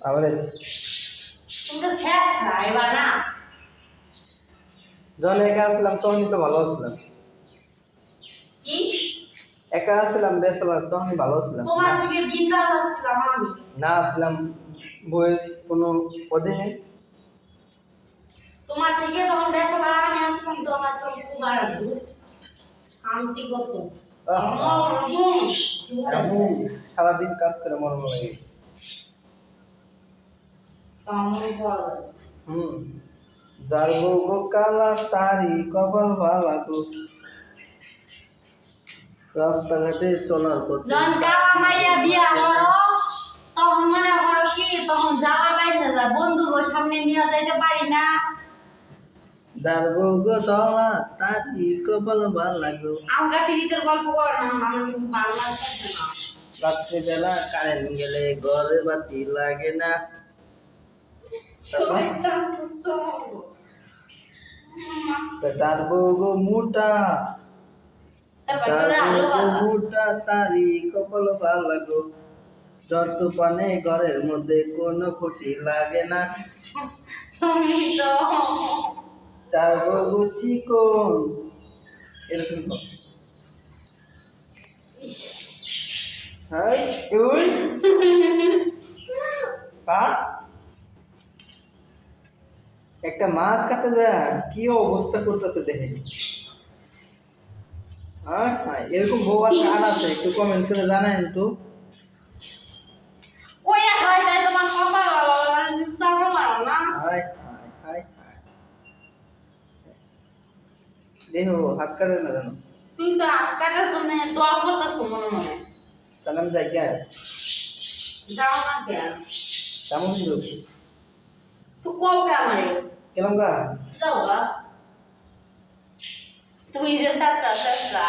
আবার তুমি তো শেষ না এবার না যখন একা আসলাম তখনই তো ভালো আসলাম। কি একা আসলাম বেসলাম তখনই ভালো আসলাম। তোমার থেকে বিন্দাস আসছিলাম আমি। না আসলাম বইয়ের কোনো অধীনে। তোমার থেকে যখন বেসলাম আমি আসলাম তখন আসলাম খুব আনন্দ শান্তি কত আমি সারাদিন কাজ করে মন লাগে। যার বউ কালা তারি কপাল ভালা গো। রাস্তাঘাটে চলার পথে যখন কালা মাইয়া বিয়া করো তখন মনে করো কি তখন জ্বালা বাইতে যায় বন্ধুদের সামনে নিয়ে যাইতে পারি না। যার বউ কালা তারি কপাল ভালা গো। আমগা টিভিতে গল্প করো না আমার কিন্তু ভালো লাগছে না। রাত্রিবেলা কারেন্ট গেলে ঘরে বাতি লাগে না। তার বউ মোটা মোটা তারি কপাল ভালা গো। যত পানে ঘরের মধ্যে কোনো ক্ষতি লাগে না। তুমি তো তার বউ চিকন এরকম কর। হ্যাঁ ওই একটা মাছ কাটতে যায় কি অবস্থা করতেছে দেখে। এরকম বউ আর কার আছে একটু কমেন্ট করে জানান তো। কইয়া হয় তাই তোমার কপাল ভালো সামনে ভালো না। হাই হাই হাই দেখো হাত কাটে না জানো। তুই তো হাত কাটার জন্য দোয়া করতেছ মনে মনে। তাহলে আমি যাই কে যাও না কেন কেমন ছিল তো কও কে আমারে কেমন গা যাও গা তুই যে সাসরা সাসরা